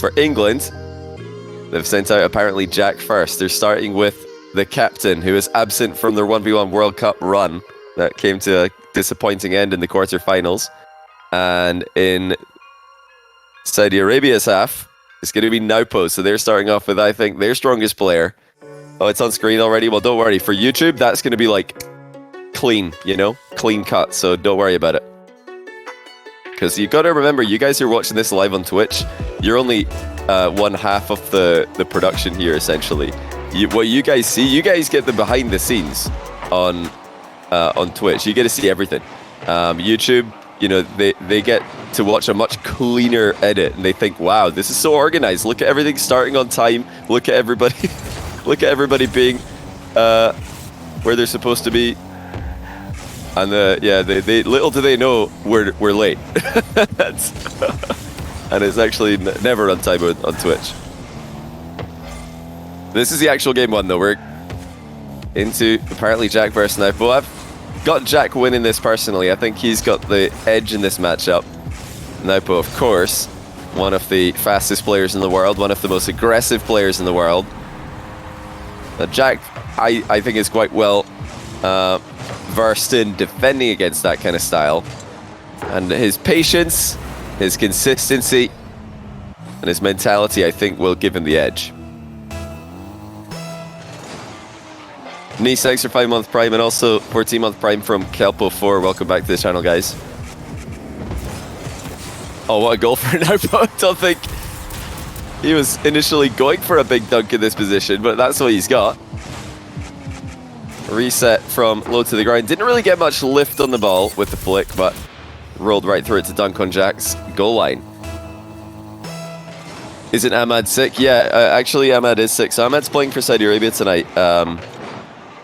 for England, they've sent out ApparentlyJack first. They're starting with the captain, who is absent from their 1v1 World Cup run that came to a disappointing end in the quarterfinals. And in Saudi Arabia's half, it's going to be Nwpo. So they're starting off with, I think, their strongest player. Oh, it's on screen already? Well, don't worry. For YouTube, that's going to be like clean, you know? Clean cut, so don't worry about it. Because you've got to remember, you guys who are watching this live on Twitch, you're only one half of the production here, essentially. What you guys see, you guys get the behind the scenes on Twitch. You get to see everything. YouTube, you know, they get to watch a much cleaner edit, and they think, wow, this is so organized. Look at everything starting on time. Look at everybody, look at everybody being where they're supposed to be. And yeah, they little do they know we're late. And it's actually never on time on Twitch. This is the actual game one though. We're into ApparentlyJack versus Nwpo. I've got Jack winning this personally. I think he's got the edge in this matchup. Nwpo, of course, one of the fastest players in the world, one of the most aggressive players in the world. Jack, I think, is quite well versed in defending against that kind of style, and his patience, his consistency, and his mentality, I think, will give him the edge. Nice, thanks for 5-month Prime, and also 14-month Prime from Kelpo4. Welcome back to the channel, guys. Oh, what a goal for Nwpo. I don't think he was initially going for a big dunk in this position, but that's what he's got. Reset from low to the ground. Didn't really get much lift on the ball with the flick, but rolled right through it to dunk on Jack's goal line. Isn't Ahmad sick? Yeah, actually Ahmad is sick. So Ahmad's playing for Saudi Arabia tonight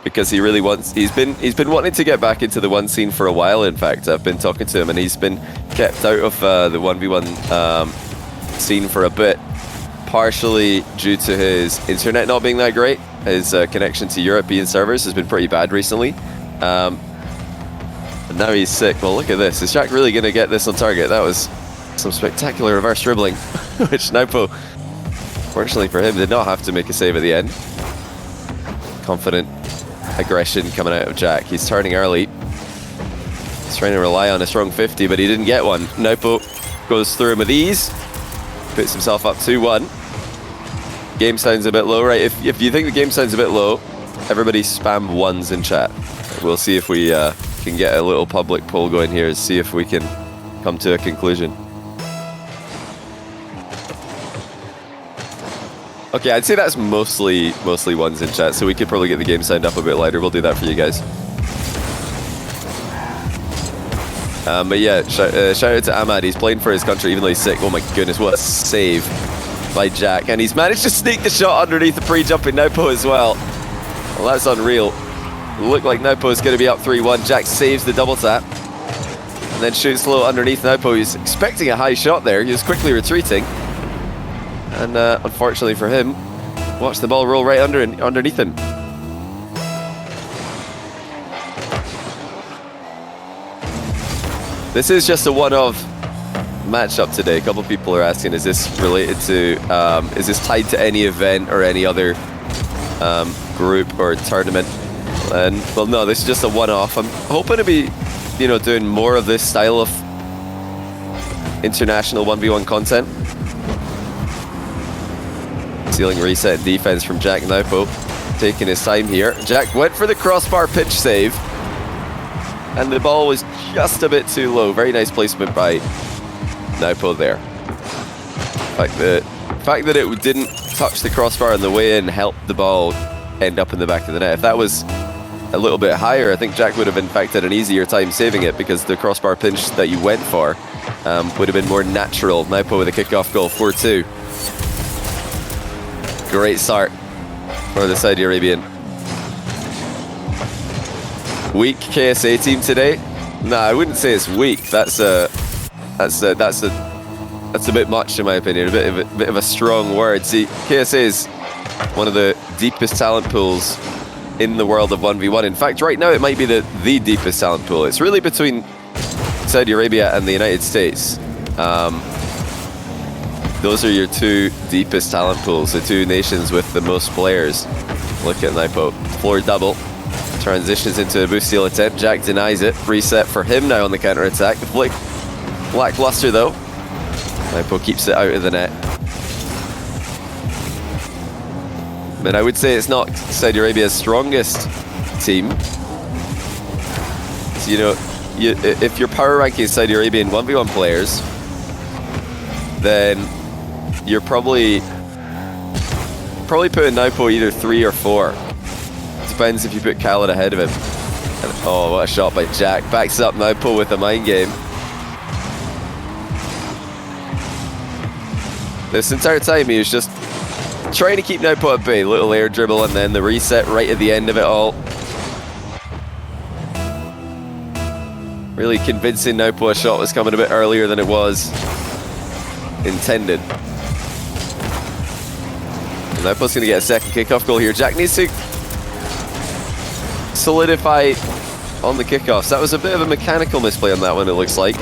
because he really wants. He's been wanting to get back into the one scene for a while. In fact, I've been talking to him, and he's been kept out of the 1v1 scene for a bit, partially due to his internet not being that great. His connection to European servers has been pretty bad recently. And now he's sick. Well, look at this. Is Jack really going to get this on target? That was some spectacular reverse dribbling, which Nwpo, fortunately for him, did not have to make a save at the end. Confident aggression coming out of Jack. He's turning early. He's trying to rely on a strong 50, but he didn't get one. Nwpo goes through him with ease. Puts himself up 2-1. Game sounds a bit low, right? If you think the game sounds a bit low, everybody spam ones in chat. We'll see if we can get a little public poll going here to see if we can come to a conclusion. Okay, I'd say that's mostly ones in chat, so we could probably get the game sound up a bit louder. We'll do that for you guys. But yeah, shout out to Ahmad. He's playing for his country even though he's sick. Oh my goodness, what a save by Jack. And he's managed to sneak the shot underneath the pre-jumping Nwpo as well. Well, that's unreal. It looked like Nwpo is going to be up 3-1. Jack saves the double tap and then shoots low underneath Nwpo. He's expecting a high shot there. He was quickly retreating. And unfortunately for him, watch the ball roll right underneath him. This is just a one-off matchup today. A couple of people are asking, is this related to, is this tied to any event or any other group or tournament? And well, no, this is just a one-off. I'm hoping to be, you know, doing more of this style of international 1v1 content. Ceiling reset defense from Jack Nwpo, taking his time here. Jack went for the crossbar pitch save, and the ball was just a bit too low. Very nice placement by Nwpo there. The fact that it didn't touch the crossbar on the way in helped the ball end up in the back of the net. If that was a little bit higher, I think Jack would have in fact had an easier time saving it, because the crossbar pinch that you went for would have been more natural. Nwpo with a kickoff goal, 4-2. Great start for the Saudi Arabian. Weak KSA team today? Nah, I wouldn't say it's weak. That's a bit much in my opinion. A bit of a strong word. See, KSA is one of the deepest talent pools in the world of 1v1. In fact, right now it might be the deepest talent pool. It's really between Saudi Arabia and the United States. those are your two deepest talent pools, the two nations with the most players. Look at Nwpo, floor double, transitions into a boost steal attempt. Jack denies it. Reset for him now on the counter attack. The flick, lackluster though. Nwpo keeps it out of the net. But I would say it's not Saudi Arabia's strongest team. So, you know, if you're power ranking Saudi Arabian 1v1 players, then you're probably putting Nwpo either 3 or 4. Depends if you put Khaled ahead of him. And, oh, what a shot by Jack. Backs up Nwpo with a mind game. This entire time he was just trying to keep Nwpo at bay. Little air dribble and then the reset right at the end of it all. Really convincing Nwpo a shot was coming a bit earlier than it was intended. And Nwpo's going to get a second kickoff goal here. Jack needs to solidify on the kickoffs. That was a bit of a mechanical misplay on that one, it looks like.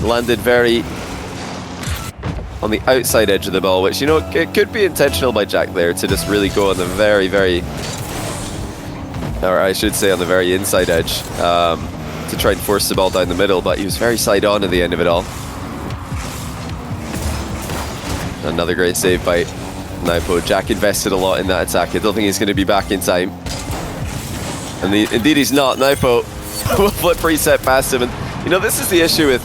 Landed very on the outside edge of the ball, which, you know, it could be intentional by Jack there to just really go on the very, or I should say on the very inside edge, to try and force the ball down the middle, but he was very side on at the end of it all. Another great save by Nwpo. Jack invested a lot in that attack. I don't think he's going to be back in time. And indeed he's not. Nwpo will flip reset past him. And, you know, this is the issue with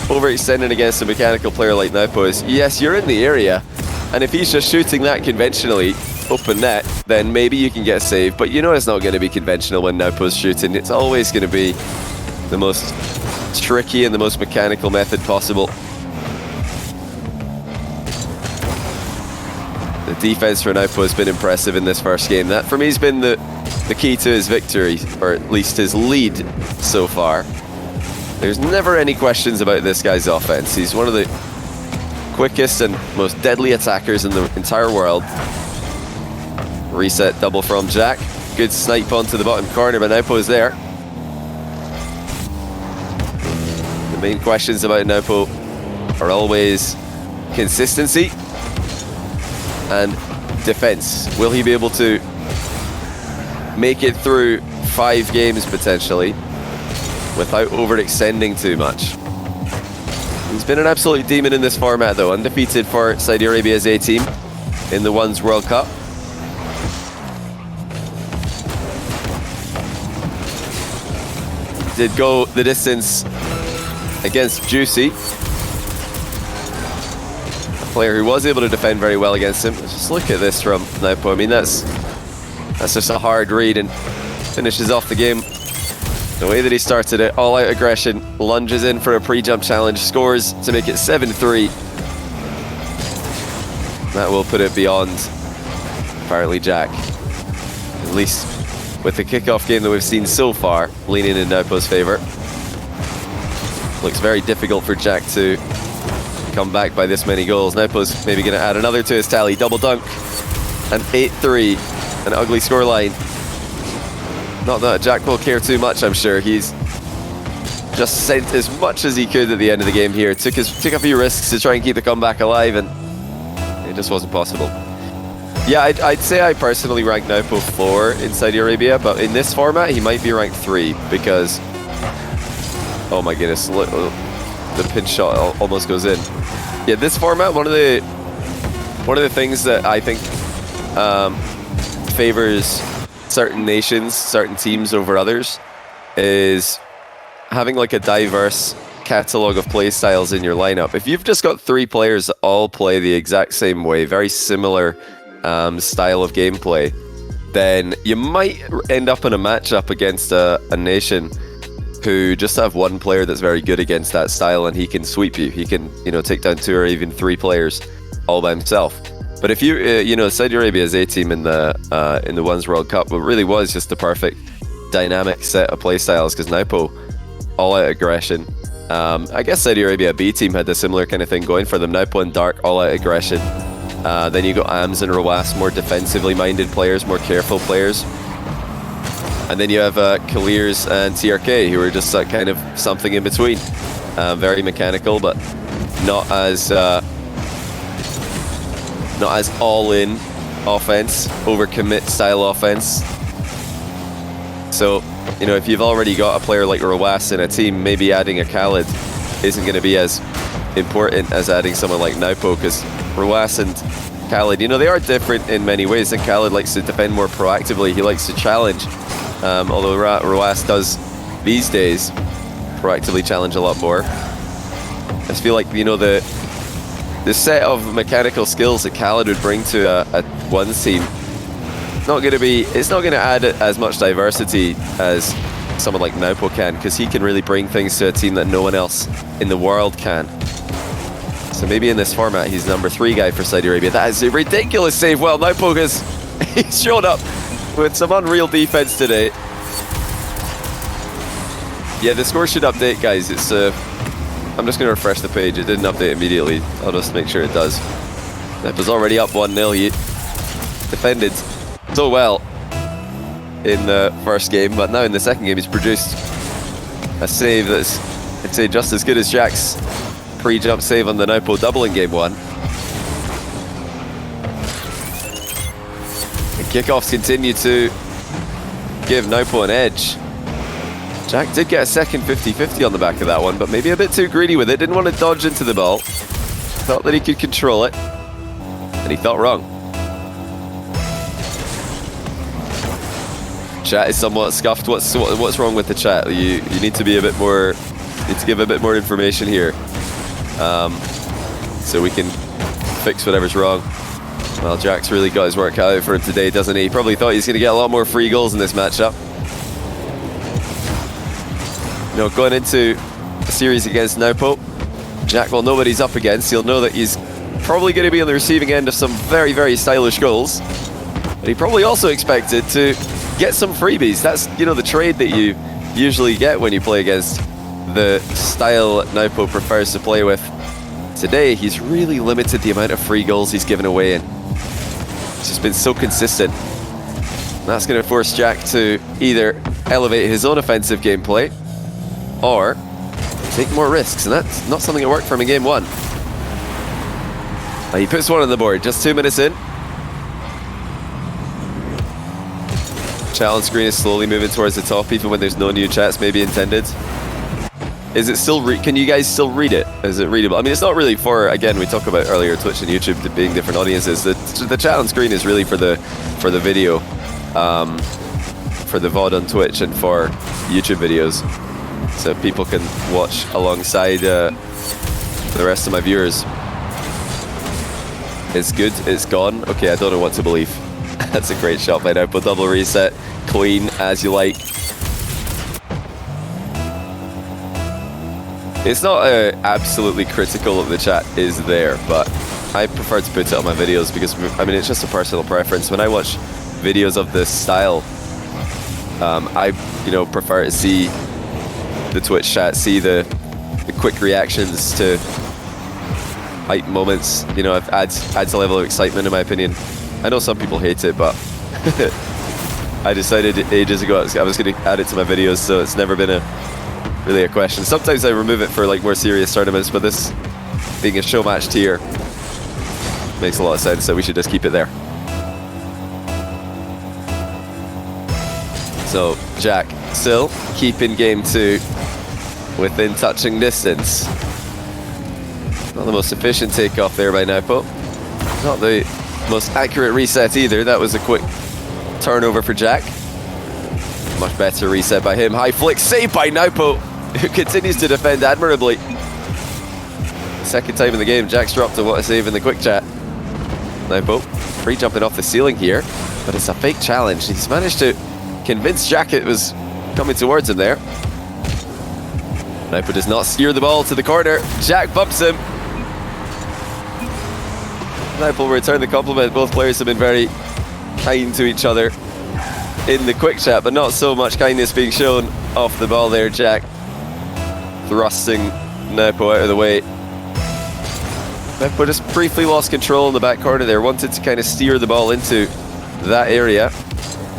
overextending against a mechanical player like Nwpo is, yes, you're in the area, and if he's just shooting that conventionally, open net, then maybe you can get a save, but you know it's not going to be conventional when Nwpo's shooting. It's always going to be the most tricky and the most mechanical method possible. The defense for Nwpo has been impressive in this first game. That, for me, has been the key to his victory, or at least his lead so far. There's never any questions about this guy's offense. He's one of the quickest and most deadly attackers in the entire world. Reset double from Jack. Good snipe onto the bottom corner, but Nwpo's there. The main questions about Nwpo are always consistency and defense. Will he be able to make it through 5 games potentially without overextending too much? He's been an absolute demon in this format though, undefeated for Saudi Arabia's A team in the Ones World Cup. Did go the distance against Juicy, a player who was able to defend very well against him. Just look at this from Nwpo. I mean, that's just a hard read and finishes off the game the way that he started it. All out aggression, lunges in for a pre-jump challenge, scores to make it 7-3. That will put it beyond ApparentlyJack, at least with the kickoff game that we've seen so far, leaning in Nwpo's favor. Looks very difficult for Jack to come back by this many goals. Nwpo's maybe going to add another to his tally. Double dunk, an 8-3, an ugly scoreline. Not that Jack will care too much, I'm sure. He's just sent as much as he could at the end of the game here. Took a few risks to try and keep the comeback alive, and it just wasn't possible. Yeah, I'd say I personally rank Nwpo 4 in Saudi Arabia, but in this format he might be ranked 3 because, oh my goodness, look, the pinch shot almost goes in. Yeah, this format, one of the things that I think favors certain nations, certain teams over others is having like a diverse catalog of play styles in your lineup. If you've just got 3 players that all play the exact same way, very similar style of gameplay, then you might end up in a matchup against a nation who just have one player that's very good against that style, and he can sweep you. He can, you know, take down 2 or even 3 players all by himself. But if you, you know, Saudi Arabia's A team in the Ones World Cup, it really was just the perfect dynamic set of play styles because Nwpo, all out aggression. I guess Saudi Arabia B team had a similar kind of thing going for them. Nwpo and Dark, all out aggression. Then you got Ams and Rawas, more defensively minded players, more careful players. And then you have Kalirs and TRK, who are just kind of something in between. Very mechanical, but not as not as all-in offense, overcommit style offense. So, you know, if you've already got a player like Rawas in a team, maybe adding a Khaled isn't going to be as important as adding someone like Nwpo, because Rawas and Khaled, you know, they are different in many ways. And Khaled likes to defend more proactively. He likes to challenge, although Rawas does these days proactively challenge a lot more. I just feel like, you know, the set of mechanical skills that Khaled would bring to a one team, it's not going to add as much diversity as someone like Nwpo can, because he can really bring things to a team that no one else in the world can. So maybe in this format, he's number 3 guy for Saudi Arabia. That is a ridiculous save. Well, Nwpo he's showed up with some unreal defense today. Yeah, the score should update, guys. It's I'm just going to refresh the page. It didn't update immediately. I'll just make sure it does. Nwpo's already up 1-0. He defended so well in the first game, but now in the second game he's produced a save that's, I'd say, just as good as Jack's pre-jump save on the Nwpo double in game 1. And kickoffs continue to give Nwpo an edge. Jack did get a second 50-50 on the back of that one, but maybe a bit too greedy with it. Didn't want to dodge into the ball. Thought that he could control it, and he thought wrong. Chat is somewhat scuffed. What's wrong with the chat? You need to be a bit more. Need to give a bit more information here, so we can fix whatever's wrong. Well, Jack's really got his work cut out for him today, doesn't he? Probably thought he's going to get a lot more free goals in this matchup. You know, going into a series against Nwpo, Jack will know what he's up against. He'll know that he's probably going to be on the receiving end of some very, very stylish goals. But he probably also expected to get some freebies. That's, you know, the trade that you usually get when you play against the style Nwpo prefers to play with. Today, he's really limited the amount of free goals he's given away, and it's just been so consistent. And that's going to force Jack to either elevate his own offensive gameplay or take more risks, and that's not something that worked for him in game 1. He puts one on the board, just 2 minutes in. Challenge screen is slowly moving towards the top, even when there's no new chats maybe intended. Is it still, can you guys still read it? Is it readable? I mean, it's not really for, again, we talked about earlier Twitch and YouTube being different audiences. The chat on screen is really for the video, for the VOD on Twitch and for YouTube videos, so people can watch alongside the rest of my viewers. It's good, it's gone. Okay, I don't know what to believe. That's a great shot by Nwpo. Double reset, clean as you like. It's not absolutely critical that the chat is there, but I prefer to put it on my videos because, I mean, it's just a personal preference. When I watch videos of this style, I, you know, prefer to see the Twitch chat, see the quick reactions to hype moments. You know, it adds a level of excitement, in my opinion. I know some people hate it, but I decided ages ago I was going to add it to my videos, so it's never been really a question. Sometimes I remove it for like more serious tournaments, but this being a show match tier makes a lot of sense, so we should just keep it there. So Jack still keeping game 2 within touching distance. Not the most efficient takeoff there by Nwpo. Not the most accurate reset either. That was a quick turnover for Jack. Much better reset by him. High flick save by Nwpo, who continues to defend admirably. Second time in the game, Jack's dropped to what a save in the quick chat. Nwpo free jumping off the ceiling here, but it's a fake challenge. He's managed to convince Jack it was coming towards him there. Nwpo does not steer the ball to the corner. Jack bumps him. Nwpo will return the compliment. Both players have been very kind to each other in the quick chat, but not so much kindness being shown off the ball there. Jack thrusting Nwpo out of the way. Nwpo just briefly lost control in the back corner there. Wanted to kind of steer the ball into that area.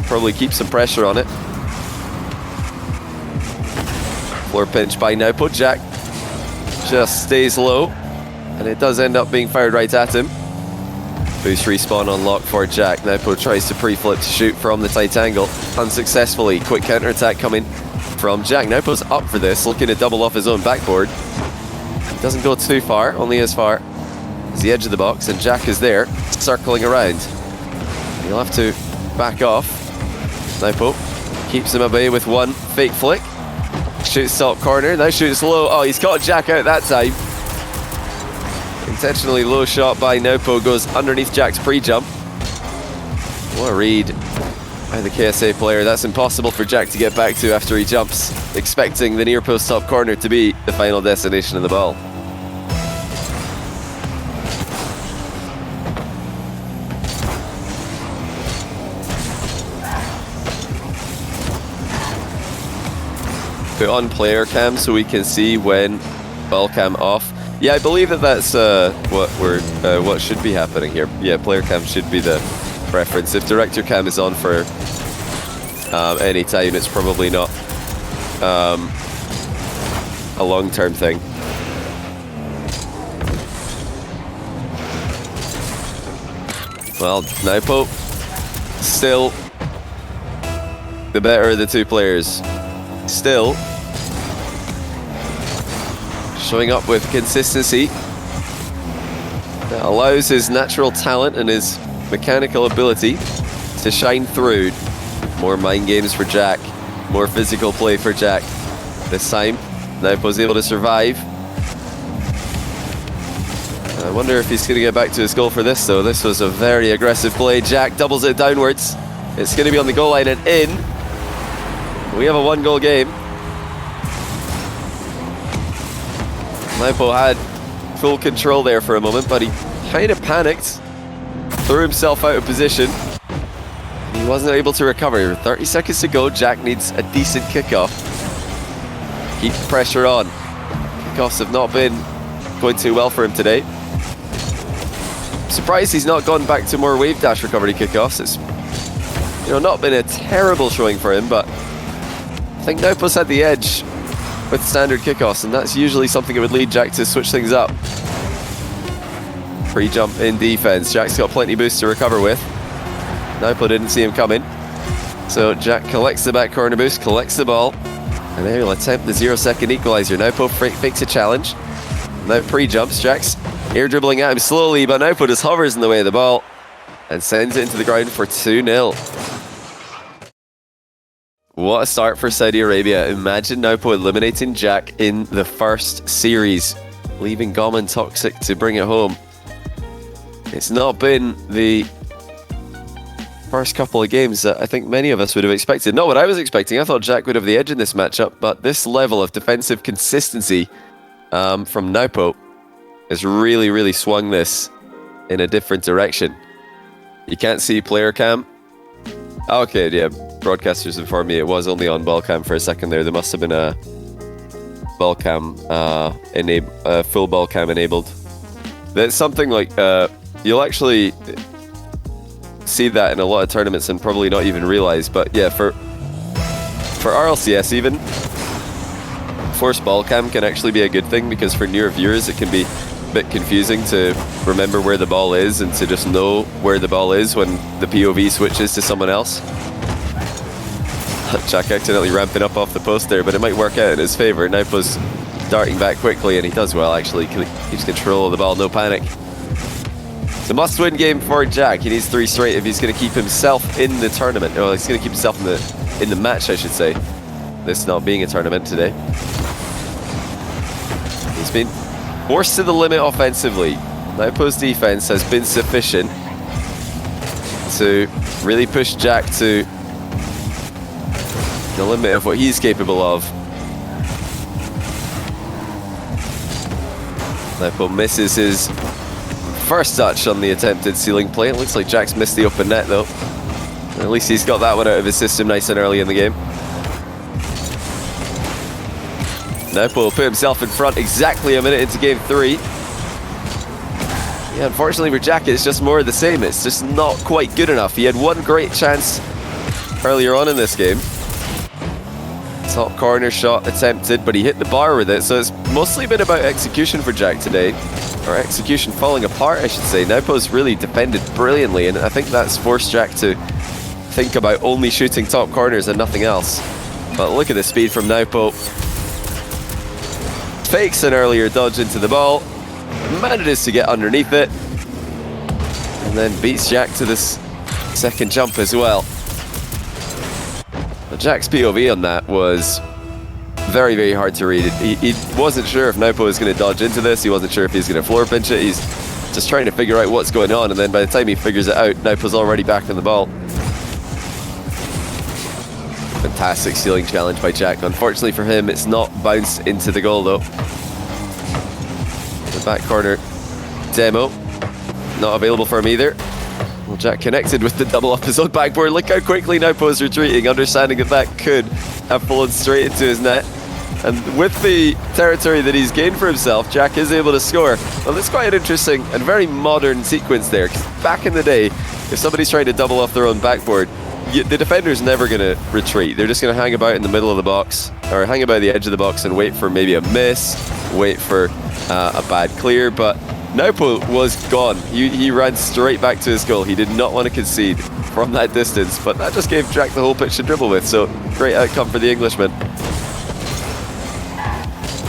Probably keep some pressure on it. Floor pinch by Nwpo. Jack just stays low, and it does end up being fired right at him. Boost respawn unlock for Jack. Nwpo tries to pre-flip to shoot from the tight angle. Unsuccessfully. Quick counter-attack coming from Jack. Nwpo's up for this, looking to double off his own backboard. Doesn't go too far, only as far as the edge of the box, and Jack is there, circling around. He'll have to back off. Nwpo keeps him at bay with one fake flick. Shoots top corner, now shoots low. Oh, he's caught Jack out that time. Intentionally low shot by Nwpo, goes underneath Jack's pre-jump. What a read by the KSA player. That's impossible for Jack to get back to after he jumps, expecting the near post top corner to be the final destination of the ball. Put on player cam so we can see when ball cam off. Yeah, I believe that that's what should be happening here. Yeah, player cam should be the preference. If director cam is on for any time, it's probably not a long-term thing. Well, Nwpo still the better of the two players. Still showing up with consistency that allows his natural talent and his mechanical ability to shine through. More mind games for Jack, more physical play for Jack. This time, Nwpo's able to survive. I wonder if he's going to get back to his goal for this, though. This was a very aggressive play. Jack doubles it downwards. It's going to be on the goal line and in. We have a one-goal game. Nwpo had full control there for a moment, but he kind of panicked, threw himself out of position. He wasn't able to recover. 30 seconds to go. Jack needs a decent kickoff. Keep the pressure on. Kickoffs have not been going too well for him today. Surprised he's not gone back to more wave dash recovery kickoffs. It's not been a terrible showing for him, but I think Nwpo's had the edge with standard kickoffs, and that's usually something that would lead Jack to switch things up. Pre-jump in defense. Jack's got plenty boost to recover with. Nwpo didn't see him coming, so Jack collects the back corner boost, collects the ball, and there he'll attempt the 0-second equalizer. Nwpo fakes a challenge. Now pre-jumps. Jack's air dribbling at him slowly, but Nwpo just hovers in the way of the ball and sends it into the ground for 2-0. What a start for Saudi Arabia. Imagine Nwpo eliminating Jack in the first series, leaving Goman toxic to bring it home. It's not been the first couple of games that I think many of us would have expected. Not what I was expecting. I thought Jack would have the edge in this matchup, but this level of defensive consistency from Nwpo has really, really swung this in a different direction. You can't see player cam. Okay, yeah, broadcasters informed me it was only on ball cam for a second there. There must have been a ball cam, full ball cam enabled. That's something like, you'll actually see that in a lot of tournaments and probably not even realize, but yeah, for RLCS even, forced ball cam can actually be a good thing, because for newer viewers it can be a bit confusing to remember where the ball is and to just know where the ball is when the POV switches to someone else. Jack accidentally ramping up off the post there, but it might work out in his favor. Nwpo's darting back quickly, and he does well actually. Keeps control of the ball, no panic. It's a must-win game for Jack. He needs 3 straight if he's going to keep himself in the tournament. Well, he's going to keep himself in the match, I should say. This not being a tournament today. He's been forced to the limit offensively. Nwpo's defense has been sufficient to really push Jack to the limit of what he's capable of. Nwpo misses his first touch on the attempted ceiling play. It looks like Jack's missed the open net though. At least he's got that one out of his system nice and early in the game. Nwpo put himself in front exactly a minute into game 3. Yeah, unfortunately for Jack, it's just more of the same. It's just not quite good enough. He had one great chance earlier on in this game Top corner shot attempted, but he hit the bar with it, so it's mostly been about execution for Jack today. Or execution falling apart, I should say. Nwpo's really defended brilliantly, and I think that's forced Jack to think about only shooting top corners and nothing else. But look at the speed from Nwpo. Fakes an earlier dodge into the ball, manages to get underneath it, and then beats Jack to this second jump as well. But Jack's POV on that was very, very hard to read. He wasn't sure if Nwpo was going to dodge into this, he wasn't sure if he was going to floor pinch it, he's just trying to figure out what's going on, and then by the time he figures it out, Nwpo's already back on the ball. Fantastic stealing challenge by Jack. Unfortunately for him, it's not bounced into the goal though. The back corner demo, not available for him either. Well, Jack connected with the double off his own backboard. Look how quickly Nwpo is retreating, understanding that that could have fallen straight into his net. And with the territory that he's gained for himself, Jack is able to score. Well, it's quite an interesting and very modern sequence there, because back in the day, if somebody's trying to double off their own backboard, the defender's never going to retreat. They're just going to hang about in the middle of the box, or hang about the edge of the box and wait for maybe a miss, wait for a bad clear. But Nwpo was gone. He ran straight back to his goal. He did not want to concede from that distance, but that just gave Jack the whole pitch to dribble with, so great outcome for the Englishman.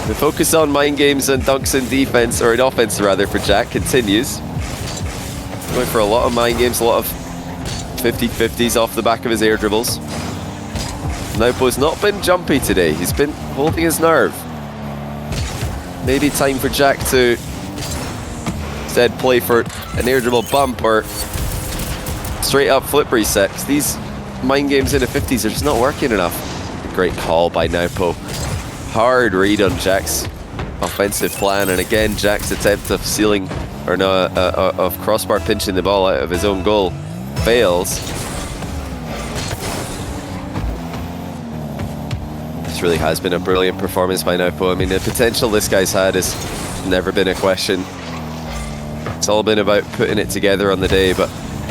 The focus on mind games and dunks in defense, or in offense rather, for Jack continues. Going for a lot of mind games, a lot of 50-50s off the back of his air dribbles. Nwpo's not been jumpy today, he's been holding his nerve. Maybe time for Jack to instead play for an air dribble bump or straight up flip reset, because these mind games in the 50s are just not working enough. Great call by Nwpo. Hard read on Jack's offensive plan, and again Jack's attempt of sealing, or no, of crossbar pinching the ball out of his own goal fails. This really has been a brilliant performance by Nwpo. I mean, the potential this guy's had has never been a question. It's all been about putting it together on the day, but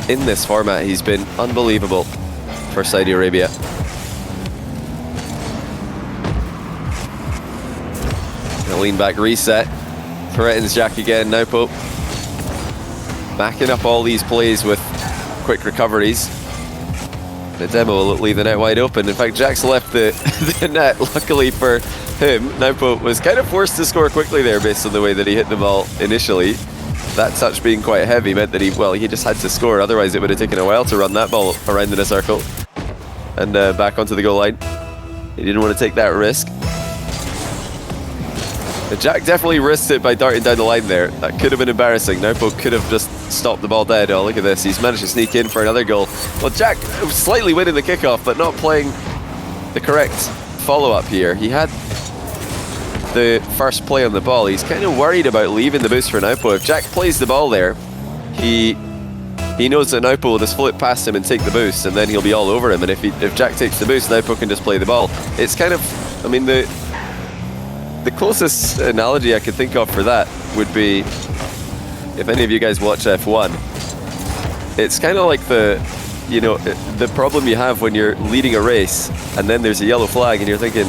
in this format he's been unbelievable for Saudi Arabia. A lean back reset threatens Jack again. Nwpo backing up all these plays with quick recoveries. The demo will leave the net wide open. In fact, Jack's left the net. Luckily for him, Nwpo was kind of forced to score quickly there based on the way that he hit the ball initially. That touch being quite heavy meant that he just had to score, otherwise it would have taken a while to run that ball around in a circle and back onto the goal line. He didn't want to take that risk. But Jack definitely risked it by darting down the line there. That could have been embarrassing. Nwpo could have just stopped the ball dead. Oh, look at this. He's managed to sneak in for another goal. Well, Jack was slightly winning the kickoff, but not playing the correct follow-up here. He had the first play on the ball. He's kind of worried about leaving the boost for Nwpo. If Jack plays the ball there, he knows that Nwpo will just flip past him and take the boost, and then he'll be all over him. And if Jack takes the boost, Nwpo can just play the ball. It's kind of, I mean, the closest analogy I could think of for that would be, if any of you guys watch F1, it's kind of like the problem you have when you're leading a race and then there's a yellow flag and you're thinking,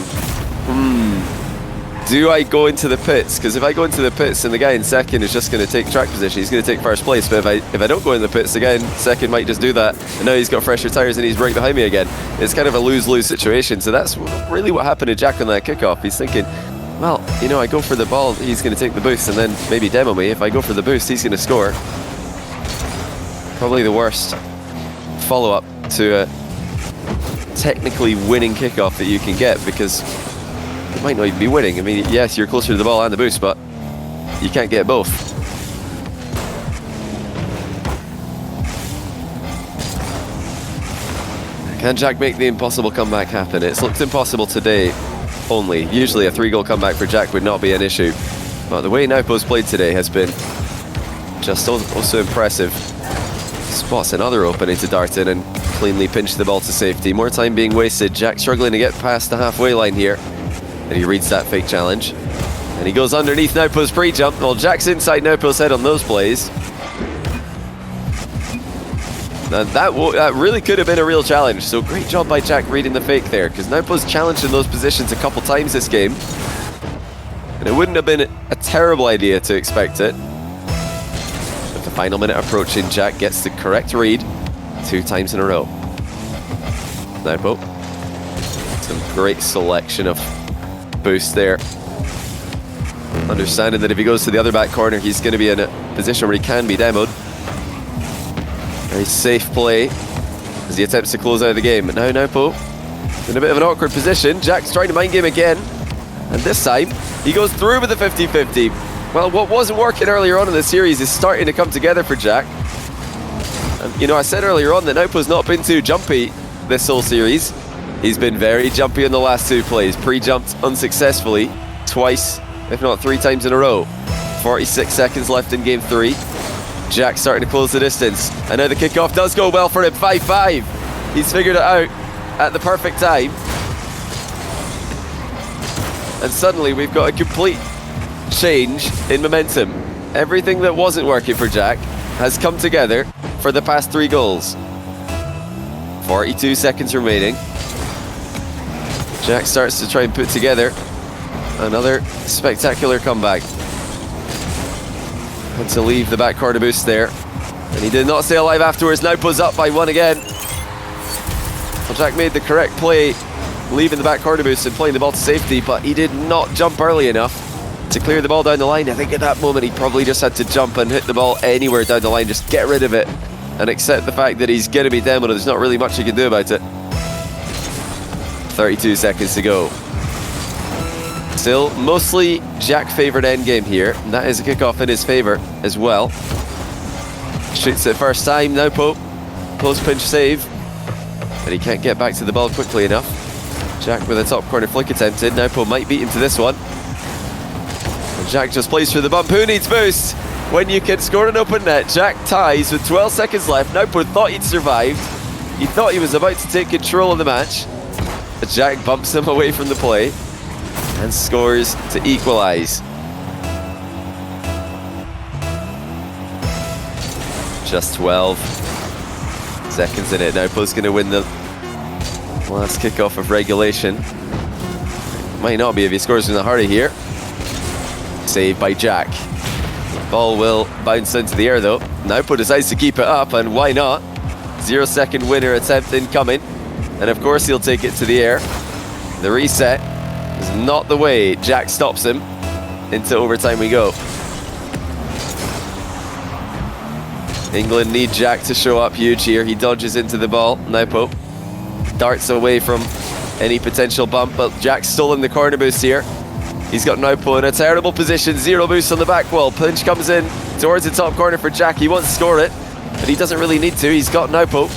do I go into the pits? Because if I go into the pits and the guy in second is just going to take track position, he's going to take first place. But if I don't go in the pits, the guy in second might just do that, and now he's got fresher tires and he's right behind me again. It's kind of a lose-lose situation. So that's really what happened to Jack on that kickoff. He's thinking, well, I go for the ball, he's going to take the boost and then maybe demo me. If I go for the boost, he's going to score. Probably the worst follow-up to a technically winning kickoff that you can get, because it might not even be winning. I mean, yes, you're closer to the ball and the boost, but you can't get both. Can Jack make the impossible comeback happen? It's looked impossible today only. Usually a 3-goal comeback for Jack would not be an issue, but the way Nwpo's played today has been just also impressive. Spots another opening to dart in and cleanly pinch the ball to safety. More time being wasted. Jack struggling to get past the halfway line here, and he reads that fake challenge and he goes underneath Nwpo's pre-jump. Well, Jack's inside Nwpo's head on those plays. And that really could have been a real challenge. So great job by Jack reading the fake there, because Nwpo's challenged in those positions a couple times this game. And it wouldn't have been a terrible idea to expect it. With the final minute approaching, Jack gets the correct read 2 times in a row. Nwpo. Some great selection of boost there. Understanding that if he goes to the other back corner, he's going to be in a position where he can be demoed. Very safe play as he attempts to close out of the game. But now Nwpo in a bit of an awkward position. Jack's trying to mind game again. And this time, he goes through with the 50-50. Well, what wasn't working earlier on in the series is starting to come together for Jack. And, you know, I said earlier on that Nwpo's not been too jumpy this whole series. He's been very jumpy in the last 2 plays. Pre-jumped unsuccessfully twice, if not 3 times in a row. 46 seconds left in game 3. Jack starting to close the distance. And now the kickoff does go well for him. 5-5. He's figured it out at the perfect time. And suddenly we've got a complete change in momentum. Everything that wasn't working for Jack has come together for the past 3 goals. 42 seconds remaining. Jack starts to try and put together another spectacular comeback. Had to leave the back corner boost there. And he did not stay alive afterwards. Nwpo's up by 1 again. Well, Jack made the correct play, leaving the back corner boost and playing the ball to safety, but he did not jump early enough to clear the ball down the line. I think at that moment he probably just had to jump and hit the ball anywhere down the line, just get rid of it and accept the fact that he's going to be demoed. There's not really much he can do about it. 32 seconds to go. Still, mostly Jack favoured endgame here, and that is a kickoff in his favour as well. Shoots it first time, Nwpo, close pinch save, but he can't get back to the ball quickly enough. Jack with a top corner flick attempted. Nwpo might beat him to this one. And Jack just plays for the bump. Who needs boost when you can score an open net? Jack ties with 12 seconds left. Nwpo thought he'd survived. He thought he was about to take control of the match. But Jack bumps him away from the play and scores to equalise. Just 12 seconds in it. Nwpo's going to win the last kickoff of regulation. Might not be if he scores in a hurry here. Saved by Jack. Ball will bounce into the air though. Nwpo decides to keep it up, and why not? 0-second winner attempt incoming. And of course he'll take it to the air. The reset is not the way. Jack stops him. Into overtime we go. England need Jack to show up huge here. He dodges into the ball. Nwpo darts away from any potential bump, but Jack's stolen the corner boost here. He's got Nwpo in a terrible position. 0 boost on the back wall. Pinch comes in towards the top corner for Jack. He wants to score it, but he doesn't really need to. He's got Nwpo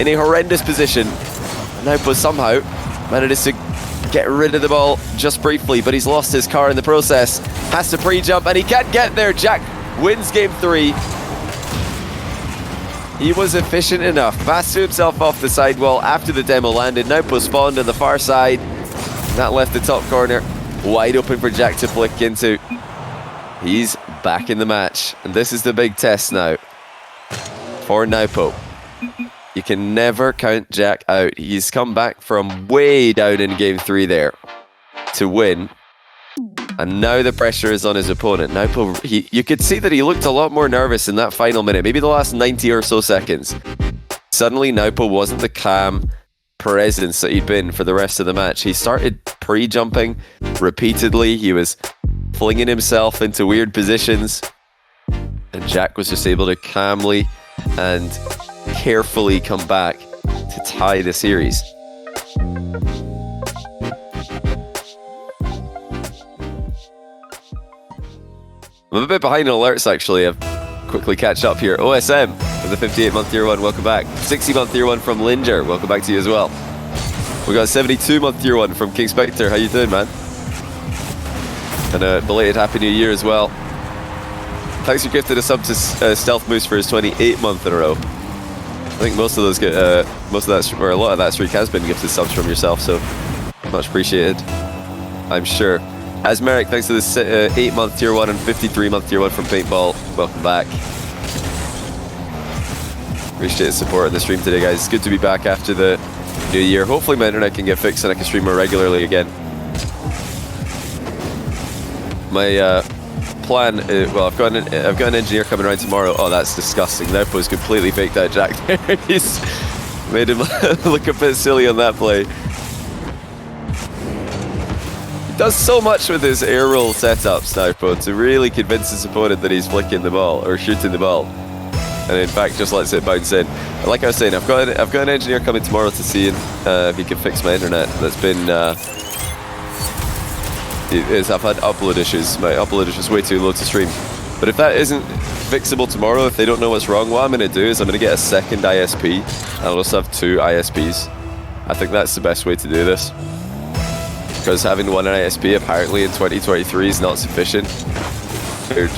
in a horrendous position. Nwpo somehow manages to get rid of the ball just briefly, but he's lost his car in the process. Has to pre-jump, and he can't get there. Jack wins game 3. He was efficient enough. Passed to himself off the sidewall after the demo landed. Nwpo spawned on the far side. That left the top corner wide open for Jack to flick into. He's back in the match, and this is the big test now for Nwpo. You can never count Jack out. He's come back from way down in game 3 there to win. And now the pressure is on his opponent. Nwpo, you could see that he looked a lot more nervous in that final minute, maybe the last 90 or so seconds. Suddenly Nwpo wasn't the calm presence that he'd been for the rest of the match. He started pre-jumping repeatedly. He was flinging himself into weird positions. And Jack was just able to calmly and carefully come back to tie the series. I'm a bit behind on alerts actually. I've quickly catch up here. OSM with the 58-month tier 1, welcome back. 60-month tier 1 from Linger, welcome back to you as well. We got a 72-month tier 1 from King Spectre. How you doing, man? And a belated Happy New Year as well. Thanks for gifting a sub to Stealth Moose for his 28th in a row. I think most of those get most of that, or a lot of that streak has been gifted subs from yourself, so much appreciated, I'm sure. As Merrick, thanks to this 8-month tier 1 and 53-month tier 1 from Paintball. Welcome back. Appreciate the support on the stream today, guys. It's good to be back after the new year. Hopefully my internet can get fixed and I can stream more regularly again. My plan is, well, I've got an engineer coming around tomorrow. Oh, that's disgusting. Nwpo's completely faked out Jack there. He's made him look a bit silly on that play. He does so much with his air roll setups, Nwpo, to really convince his opponent that he's flicking the ball or shooting the ball, and in fact just lets it bounce in. Like I was saying, I've got an engineer coming tomorrow to see if he can fix my internet. That's been I've had upload issues. My upload is just way too low to stream. But if that isn't fixable tomorrow, if they don't know what's wrong, what I'm going to do is I'm going to get a second ISP. I'll also have 2 ISPs. I think that's the best way to do this, because having one ISP apparently in 2023 is not sufficient. They're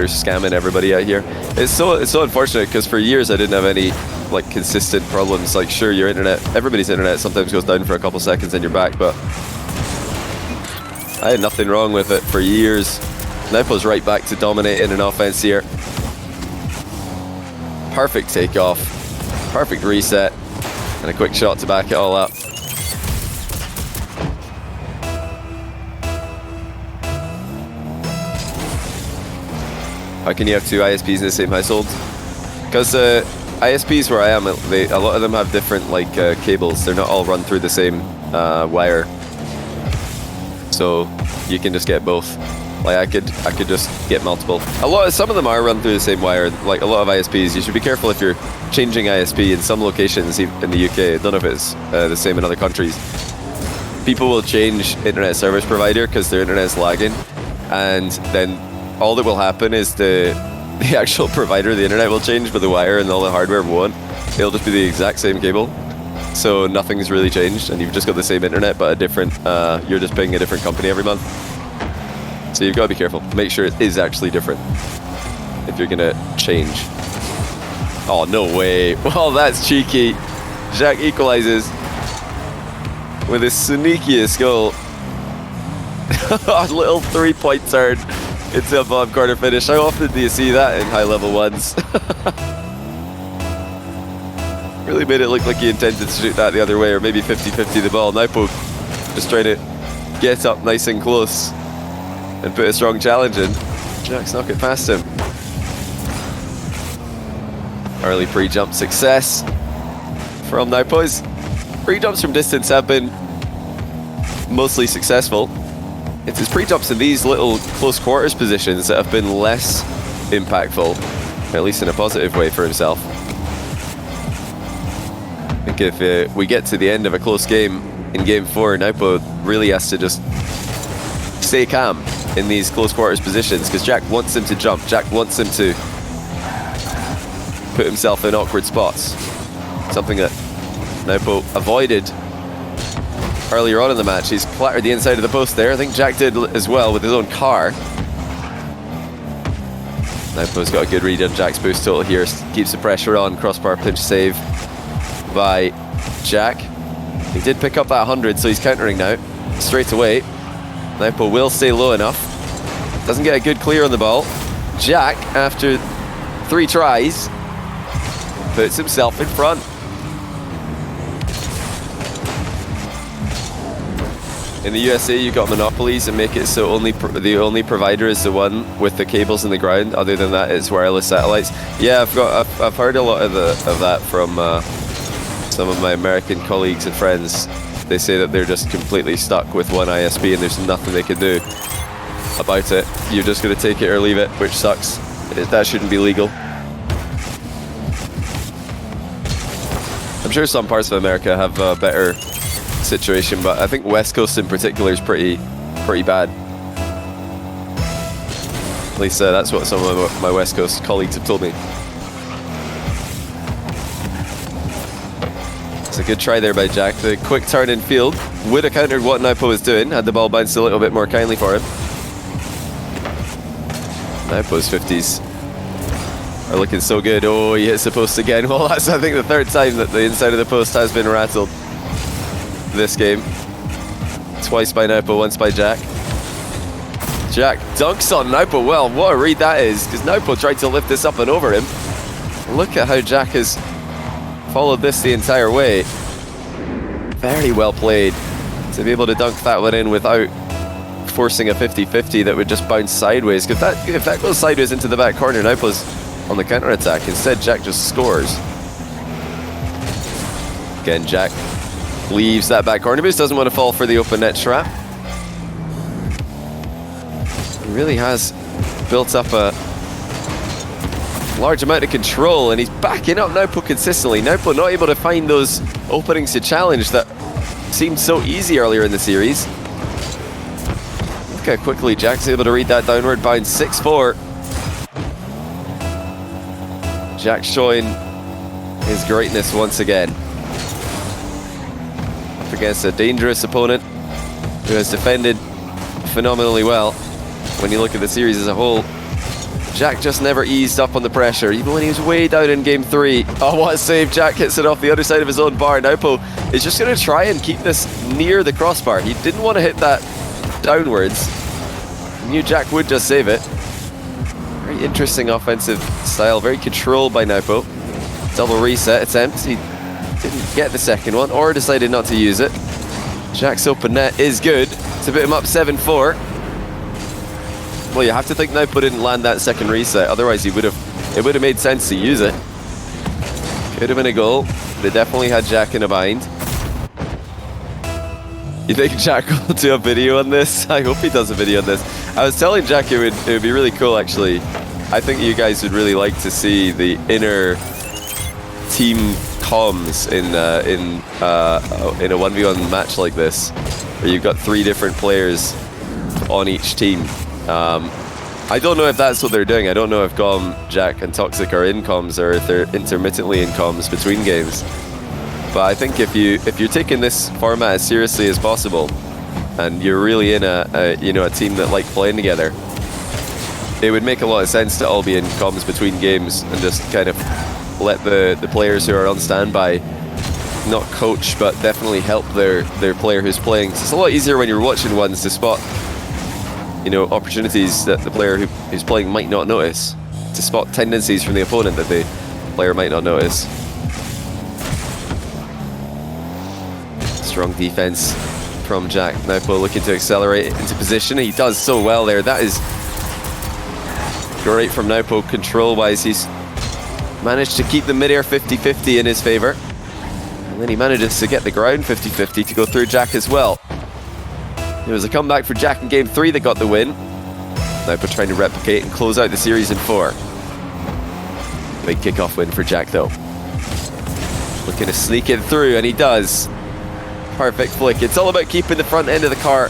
scamming everybody out here. It's so unfortunate, because for years I didn't have any like consistent problems. Like, sure, your internet, everybody's internet sometimes goes down for a couple seconds and you're back, but I had nothing wrong with it for years. Nwpo's right back to dominating an offense here. Perfect takeoff, perfect reset, and a quick shot to back it all up. How can you have 2 ISPs in the same household? Because ISPs where I am, a lot of them have different like cables. They're not all run through the same wire. So you can just get both. Like I could just get multiple. Some of them are run through the same wire. Like a lot of ISPs, you should be careful if you're changing ISP in some locations in the UK. I don't know if it's the same in other countries. People will change internet service provider because their internet's lagging, and then all that will happen is the actual provider of the internet will change, but the wire and all the hardware won't. It'll just be the exact same cable. So nothing's really changed, and you've just got the same internet, but a different, you're just paying a different company every month. So you've got to be careful. Make sure it is actually different if you're going to change. Oh, no way. Well, that's cheeky. Jack equalizes with his sneakiest goal. A little 3-point turn into a bottom corner finish. How often do you see that in high-level ones? Really made it look like he intended to shoot that the other way, or maybe 50-50 the ball. Nwpo just trying to get up nice and close and put a strong challenge in. Jack's knock it past him. Early pre-jump success from Nwpo's. Pre-jumps from distance have been mostly successful. It's his pre-jumps in these little close quarters positions that have been less impactful, at least in a positive way for himself. I think if we get to the end of a close game in Game 4, Nwpo really has to just stay calm in these close quarters positions, because Jack wants him to jump. Jack wants him to put himself in awkward spots. Something that Nwpo avoided earlier on in the match. He's clattered the inside of the post there. I think Jack did as well with his own car. Nwpo's got a good read on Jack's boost total here. Keeps the pressure on. Crossbar pinch save by Jack. He did pick up that 100, so he's countering now straight away. Nwpo will stay low enough. Doesn't get a good clear on the ball. Jack, after 3 tries, puts himself in front. In the USA, you got monopolies and make it so the only provider is the one with the cables in the ground. Other than that, it's wireless satellites. Yeah, I've heard a lot of that from some of my American colleagues and friends. They say that they're just completely stuck with one ISP and there's nothing they can do about it. You're just going to take it or leave it, which sucks. That shouldn't be legal. I'm sure some parts of America have a better situation, but I think West Coast in particular is pretty bad. At least that's what some of my West Coast colleagues have told me. It's a good try there by Jack. The quick turn in field would have countered what Nwpo was doing had the ball bounced a little bit more kindly for him. Nwpo's 50s are looking so good. Oh, he hits the post again. Well, that's, I think, the 3rd time that the inside of the post has been rattled this game. Twice by Nwpo, once by Jack. Jack dunks on Nwpo. Well, what a read that is, because Nwpo tried to lift this up and over him. Look at how Jack has followed this the entire way. Very well played to be able to dunk that one in without forcing a 50-50 that would just bounce sideways. If that goes sideways into the back corner, Nwpo's on the counter-attack. Instead, Jack just scores. Again, Jack leaves that back corner boost, doesn't want to fall for the open net trap. He really has built up a large amount of control, and he's backing up Nwpo consistently. Nwpo not able to find those openings to challenge that seemed so easy earlier in the series. Look how quickly Jack's able to read that downward bounce. 6-4. Jack showing his greatness once again. Up against a dangerous opponent who has defended phenomenally well. When you look at the series as a whole, Jack just never eased up on the pressure, even when he was way down in game 3. Oh, what a save. Jack hits it off the other side of his own bar. Nwpo is just going to try and keep this near the crossbar. He didn't want to hit that downwards. He knew Jack would just save it. Very interesting offensive style, very controlled by Nwpo. Double reset attempt. He didn't get the second one or decided not to use it. Jack's open net is good to put him up 7-4. Well, you have to think Nwpo didn't land that second reset, otherwise it would have made sense to use it. Could have been a goal, but it definitely had Jack in a bind. You think Jack will do a video on this? I hope he does a video on this. I was telling Jack it would be really cool, actually. I think you guys would really like to see the inner team comms in a 1v1 match like this, where you've got 3 different players on each team. I don't know if that's what they're doing. I don't know if Gom, Jack, and Toxic are in comms or if they're intermittently in comms between games. But I think if you're taking this format as seriously as possible, and you're really in a team that like playing together, it would make a lot of sense to all be in comms between games and just kind of let the players who are on standby not coach, but definitely help their player who's playing. It's a lot easier when you're watching ones to spot opportunities that the player who's playing might not notice, to spot tendencies from the opponent that the player might not notice. Strong defense from Jack. Nwpo looking to accelerate into position. He does so well there. That is great from Nwpo control-wise. He's managed to keep the mid-air 50-50 in his favor. And then he manages to get the ground 50-50 to go through Jack as well. It was a comeback for Jack in game 3 that got the win. Nwpo trying to replicate and close out the series in 4. Big kickoff win for Jack though. Looking to sneak it through, and he does. Perfect flick. It's all about keeping the front end of the car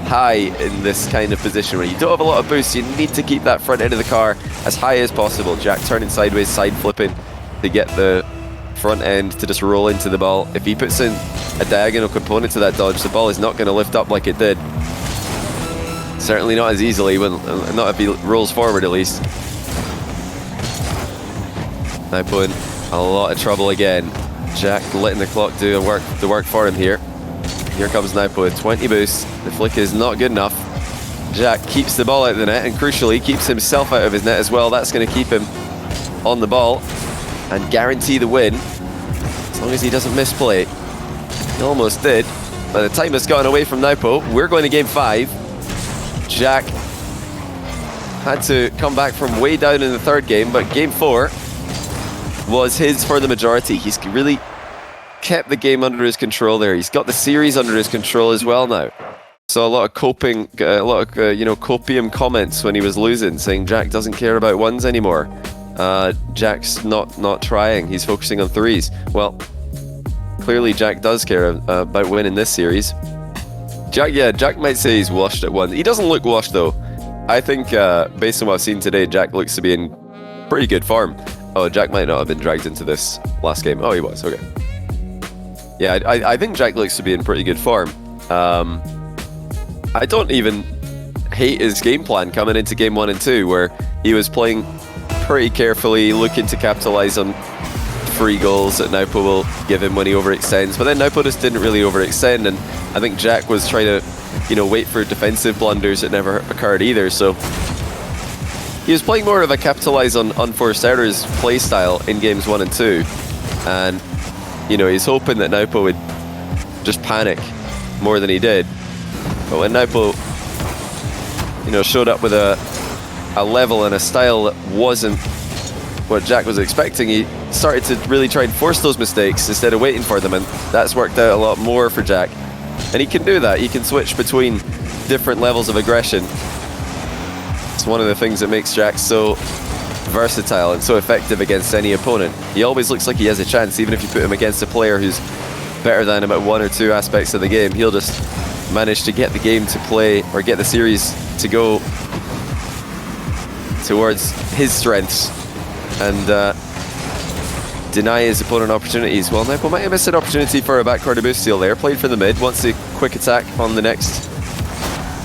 high in this kind of position. When you don't have a lot of boost, you need to keep that front end of the car as high as possible. Jack turning sideways, side flipping to get the front end to just roll into the ball. If he puts in a diagonal component to that dodge, the ball is not going to lift up like it did. Certainly not as easily, not if he rolls forward at least. Nwpo in a lot of trouble again. Jack letting the clock do the work for him here. Here comes Nwpo with 20 boosts. The flick is not good enough. Jack keeps the ball out of the net, and crucially keeps himself out of his net as well. That's going to keep him on the ball and guarantee the win, as long as he doesn't misplay. He almost did, but the time has gone away from Nwpo. We're going to game 5. Jack had to come back from way down in the 3rd game, but game 4 was his for the majority. He's really kept the game under his control there. He's got the series under his control as well now. So a lot of copium comments when he was losing, saying Jack doesn't care about ones anymore. Jack's not trying. He's focusing on 3s. Well, clearly Jack does care about winning this series. Jack might say he's washed at 1. He doesn't look washed though. I think based on what I've seen today, Jack looks to be in pretty good form. Oh, Jack might not have been dragged into this last game. Oh, he was. Okay. Yeah, I think Jack looks to be in pretty good form. I don't even hate his game plan coming into game 1 and 2, where he was playing pretty carefully, looking to capitalize on free goals that Nwpo will give him when he overextends. But then Nwpo just didn't really overextend, and I think Jack was trying to, wait for defensive blunders that never occurred either. So he was playing more of a capitalize on unforced errors play style in games 1 and 2, and you know, he's hoping that Nwpo would just panic more than he did. But when Nwpo, you know, showed up with a level and a style that wasn't what Jack was expecting, he started to really try and force those mistakes instead of waiting for them, and that's worked out a lot more for Jack. And he can do that. He can switch between different levels of aggression. It's one of the things that makes Jack so versatile and so effective against any opponent. He always looks like he has a chance, even if you put him against a player who's better than him at 1 or 2 aspects of the game. He'll just manage to get the game to play, or get the series to go towards his strengths and deny his opponent opportunities. Well, Nwpo might have missed an opportunity for a back corner boost steal there. Played for the mid, wants a quick attack on the next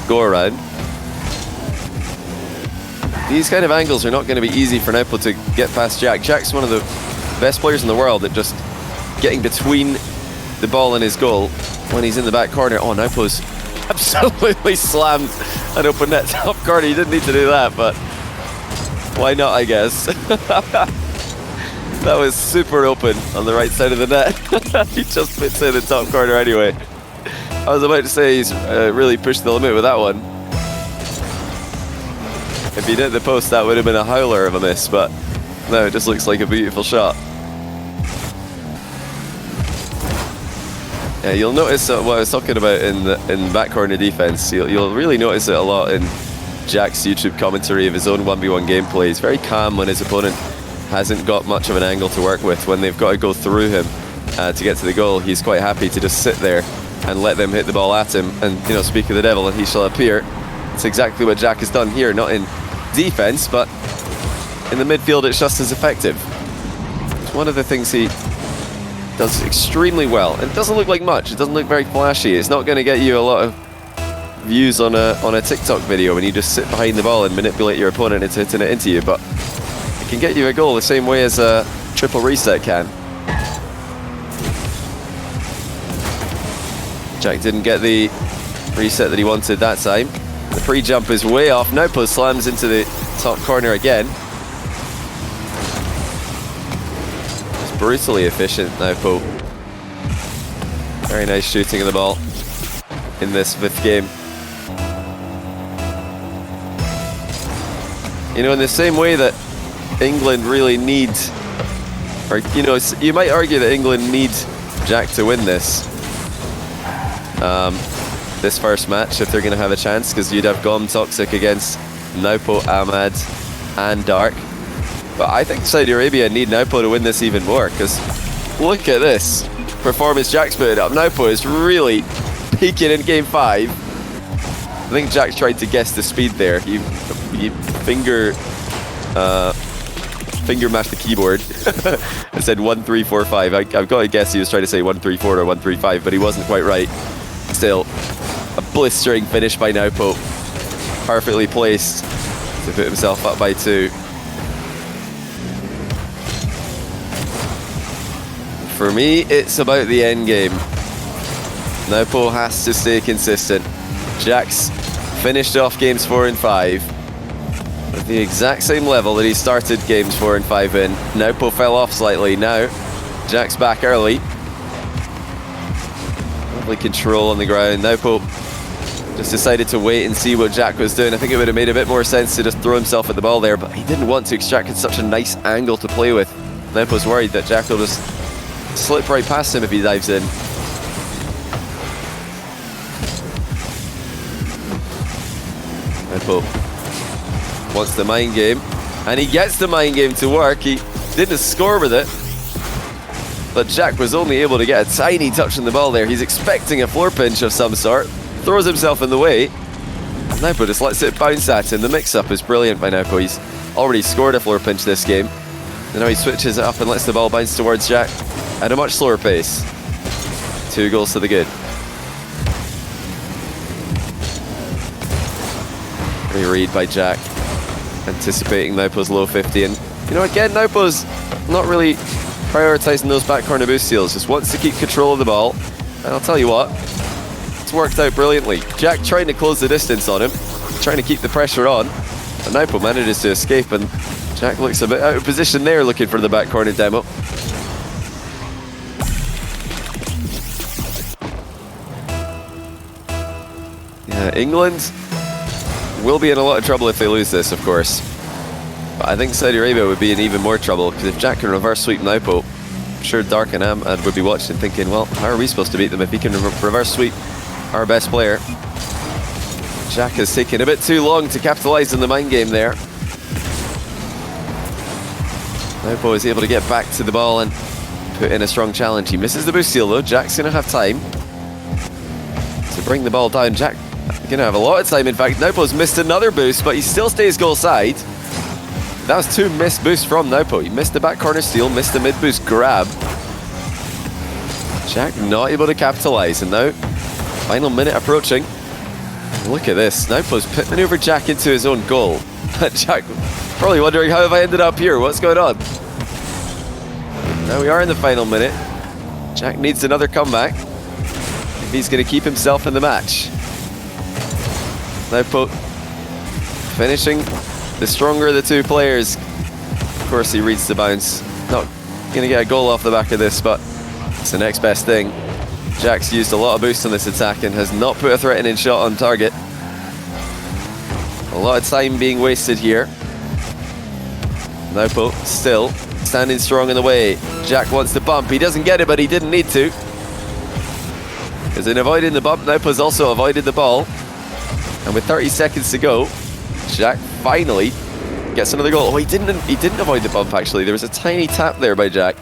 go around. These kind of angles are not going to be easy for Nwpo to get past Jack. Jack's one of the best players in the world at just getting between the ball and his goal when he's in the back corner. Oh, Nwpo's absolutely slammed an open net top corner. He didn't need to do that, but why not, I guess. That was super open on the right side of the net. He just fits in the top corner anyway. I was about to say he's really pushed the limit with that one. If he'd hit the post, that would have been a howler of a miss, but no, it just looks like a beautiful shot. Yeah, you'll notice what I was talking about in back corner defense. You'll really notice it a lot in Jack's YouTube commentary of his own 1v1 gameplay. He's very calm when his opponent hasn't got much of an angle to work with. When they've got to go through him to get to the goal, he's quite happy to just sit there and let them hit the ball at him. And, you know, speak of the devil, and he shall appear. It's exactly what Jack has done here, not in defense, but in the midfield it's just as effective. It's one of the things he does extremely well. It doesn't look like much, it doesn't look very flashy. It's not going to get you a lot of views on a TikTok video when you just sit behind the ball and manipulate your opponent into hitting it into you, but it can get you a goal the same way as a triple reset can. Jack didn't get the reset that he wanted that time. The pre-jump is way off. Nwpo slams into the top corner again. It's brutally efficient, Nwpo. Very nice shooting of the ball in this 5th game. You know, in the same way that England really need, or, you know, you might argue that England need Jack to win this first match if they're going to have a chance, because you'd have Gom Toxic against Nwpo, Ahmad and Dark. But I think Saudi Arabia need Nwpo to win this even more, because look at this performance Jack's put it up. Nwpo is really peaking in game 5. I think Jack tried to guess the speed there. He finger mashed the keyboard and said 1345. I've got to guess he was trying to say 134 or 135, but he wasn't quite right. Still, a blistering finish by Nwpo. Perfectly placed to put himself up by 2. For me, it's about the end game. Nwpo has to stay consistent. Jack's finished off games 4 and 5 at the exact same level that he started games 4 and 5 in. Nwpo fell off slightly. Now, Jack's back early. Lovely control on the ground. Nwpo just decided to wait and see what Jack was doing. I think it would have made a bit more sense to just throw himself at the ball there, but he didn't want to, because Jack had such a nice angle to play with. Nwpo's worried that Jack will just slip right past him if he dives in. Nwpo wants the mind game, and he gets the mind game to work. He didn't score with it, but Jack was only able to get a tiny touch on the ball there. He's expecting a floor pinch of some sort, throws himself in the way. Nwpo just lets it bounce at him. The mix-up is brilliant by Nwpo. He's already scored a floor pinch this game, and now he switches it up and lets the ball bounce towards Jack at a much slower pace. 2 goals to the good. Great read by Jack, anticipating Nwpo's low 50, and you know, again, Nwpo's not really prioritising those back corner boost steals, just wants to keep control of the ball, and I'll tell you what, it's worked out brilliantly. Jack trying to close the distance on him, trying to keep the pressure on, And Nwpo manages to escape, and Jack looks a bit out of position there, looking for the back corner demo. Yeah, England will be in a lot of trouble if they lose this, of course. But I think Saudi Arabia would be in even more trouble, because if Jack can reverse sweep Nwpo, I'm sure Dark and Ahmad would be watching thinking, well, how are we supposed to beat them if he can reverse sweep our best player? Jack has taken a bit too long to capitalize on the mind game there. Nwpo is able to get back to the ball and put in a strong challenge. He misses the boost steal though. Jack's going to have time to bring the ball down. Jack going to have a lot of time, in fact. Nwpo's missed another boost, but he still stays goal side. That was 2 missed boosts from Nwpo. He missed the back corner steal, missed the mid boost grab. Jack not able to capitalize, and now final minute approaching. Look at this. Nwpo's put maneuver Jack into his own goal. Jack probably wondering, how have I ended up here? What's going on? Now we are in the final minute. Jack needs another comeback if he's going to keep himself in the match. Nwpo finishing the stronger of the 2 players. Of course, he reads the bounce. Not going to get a goal off the back of this, but it's the next best thing. Jack's used a lot of boost on this attack and has not put a threatening shot on target. A lot of time being wasted here. Nwpo still standing strong in the way. Jack wants to bump. He doesn't get it, but he didn't need to. Because in avoiding the bump, Nwpo's also avoided the ball. And with 30 seconds to go, Jack finally gets another goal. Oh, he didn't avoid the bump, actually. There was a tiny tap there by Jack.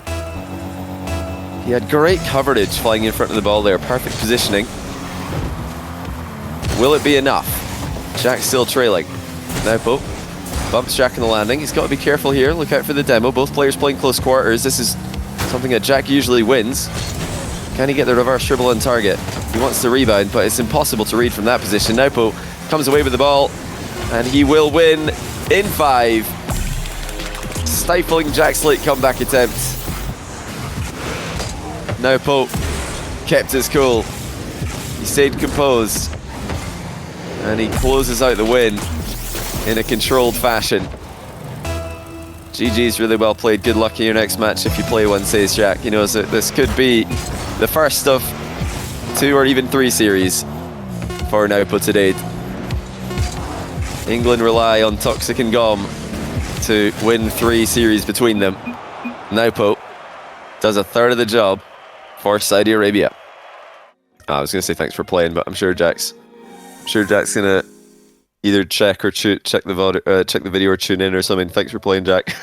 He had great coverage flying in front of the ball there. Perfect positioning. Will it be enough? Jack's still trailing. Nwpo bumps Jack in the landing. He's got to be careful here. Look out for the demo. Both players playing close quarters. This is something that Jack usually wins. Can he get the reverse dribble on target? He wants to rebound, but it's impossible to read from that position. Nwpo comes away with the ball, and he will win in 5. Stifling Jack's late comeback attempt. Nwpo kept his cool. He stayed composed, and he closes out the win in a controlled fashion. GG's, really well played. Good luck in your next match if you play one, says Jack. He knows that this could be the first of 2 or even 3 series for Nwpo to date. England rely on Toxic and Gom to win 3 series between them. Nwpo does a third of the job for Saudi Arabia. I was going to say thanks for playing, but I'm sure Jack's going to either check the video or tune in or something. Thanks for playing, Jack.